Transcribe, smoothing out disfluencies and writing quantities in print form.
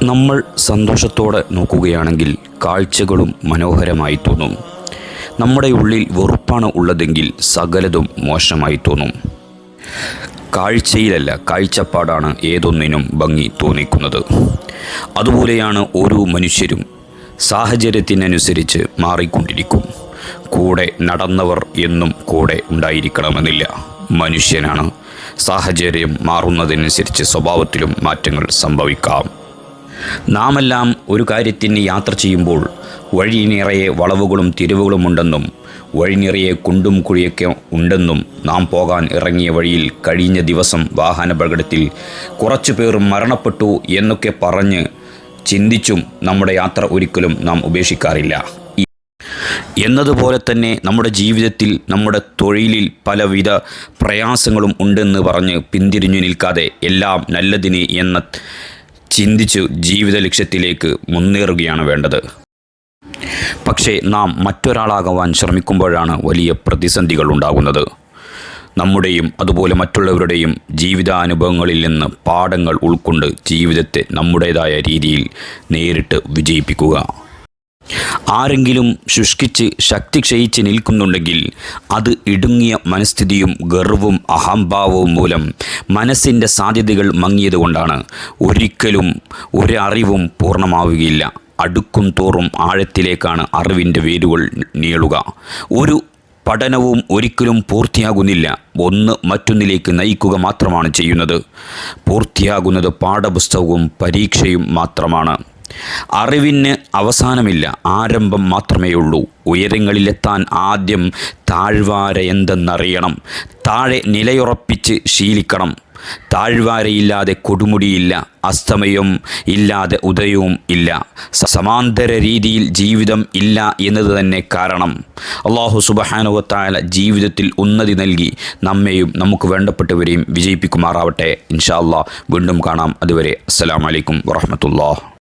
നമ്മൾ സന്തോഷത്തോടെ നോക്കുകയാണെങ്കിൽ കാഴ്ചകളും മനോഹരമായി തോന്നും. നമ്മുടെ ഉള്ളിൽ വെറുപ്പാണ് ഉള്ളതെങ്കിൽ സകലതും മോശമായി തോന്നും. കാഴ്ചയിലല്ല, കാഴ്ചപ്പാടാണ് ഏതൊന്നിനും ഭംഗി തോന്നിക്കുന്നത്. അതുപോലെയാണ് ഓരോ മനുഷ്യരും സാഹചര്യത്തിനനുസരിച്ച് മാറിക്കൊണ്ടിരിക്കും. കൂടെ നടന്നവർ എന്നും കൂടെ ഉണ്ടായിരിക്കണമെന്നില്ല. മനുഷ്യനാണ്. സാഹചര്യം മാറുന്നതിനനുസരിച്ച് സ്വഭാവത്തിലും മാറ്റങ്ങൾ സംഭവിക്കാം. നാമെല്ലാം ഒരു കാര്യത്തിന് യാത്ര ചെയ്യുമ്പോൾ വഴി നിറയെ വളവുകളും തിരിവുകളും ഉണ്ടെന്നും വഴി നിറയെ കുണ്ടും കുഴിയൊക്കെ ഉണ്ടെന്നും നാം പോകാൻ ഇറങ്ങിയ വഴിയിൽ കഴിഞ്ഞ ദിവസം വാഹനാപകടത്തിൽ കുറച്ചു പേർ മരണപ്പെട്ടു എന്നൊക്കെ പറഞ്ഞ് ചിന്തിച്ചും നമ്മുടെ യാത്ര ഒരിക്കലും നാം ഉപേക്ഷിക്കാറില്ല. എന്നതുപോലെ തന്നെ നമ്മുടെ ജീവിതത്തിൽ, നമ്മുടെ തൊഴിലിൽ പലവിധ പ്രയാസങ്ങളും ഉണ്ടെന്ന് പറഞ്ഞ് പിന്തിരിഞ്ഞു നിൽക്കാതെ എല്ലാം നല്ലതിന് എന്ന ചിന്തിച്ച് ജീവിത ലക്ഷ്യത്തിലേക്ക് മുന്നേറുകയാണ് വേണ്ടത്. പക്ഷേ നാം മറ്റൊരാളാകുവാൻ ശ്രമിക്കുമ്പോഴാണ് വലിയ പ്രതിസന്ധികൾ ഉണ്ടാകുന്നത്. നമ്മുടെയും അതുപോലെ മറ്റുള്ളവരുടെയും ജീവിതാനുഭവങ്ങളിൽ നിന്ന് പാഠങ്ങൾ ഉൾക്കൊണ്ട് ജീവിതത്തെ നമ്മുടേതായ രീതിയിൽ നേരിട്ട് വിജയിപ്പിക്കുക. ആരെങ്കിലും ശുഷ്കിച്ച് ശക്തി ക്ഷയിച്ച് നിൽക്കുന്നുണ്ടെങ്കിൽ അത് ഇടുങ്ങിയ മനസ്ഥിതിയും ഗർവും അഹംഭാവവും മൂലം മനസ്സിൻ്റെ സാധ്യതകൾ മങ്ങിയതുകൊണ്ടാണ്. ഒരിക്കലും ഒരറിവും പൂർണ്ണമാവുകയില്ല. അടുക്കും തോറും ആഴത്തിലേക്കാണ് അറിവിൻ്റെ വേരുകൾ നീളുക. ഒരു പഠനവും ഒരിക്കലും പൂർത്തിയാകുന്നില്ല. ഒന്ന് മറ്റൊന്നിലേക്ക് നയിക്കുക മാത്രമാണ് ചെയ്യുന്നത്. പൂർത്തിയാകുന്നത് പാഠപുസ്തകവും പരീക്ഷയും മാത്രമാണ്. അറിവിന് അവസാനമില്ല, ആരംഭം മാത്രമേ ഉള്ളൂ. ഉയരങ്ങളിലെത്താൻ ആദ്യം താഴ്വാര എന്തെന്നറിയണം. താഴെ നിലയുറപ്പിച്ച് ശീലിക്കണം. താഴ്വാരയില്ലാതെ കൊടുമുടിയില്ല, അസ്തമയം ഇല്ലാതെ ഉദയവും ഇല്ല, സമാന്തര രീതിയിൽ ജീവിതം ഇല്ല എന്നത് തന്നെ കാരണം. അല്ലാഹു സുബ്ഹാനഹു വ തആല ജീവിതത്തിൽ ഉന്നതി നൽകി നമ്മെയും നമുക്ക് വേണ്ടപ്പെട്ടവരെയും വിജയിപ്പിക്കുമാറാവട്ടെ. ഇൻഷാ അല്ലാഹ് വീണ്ടും കാണാം. അതുവരെ അസ്സലാമു അലൈക്കും വറഹ്മത്തുള്ളാഹി.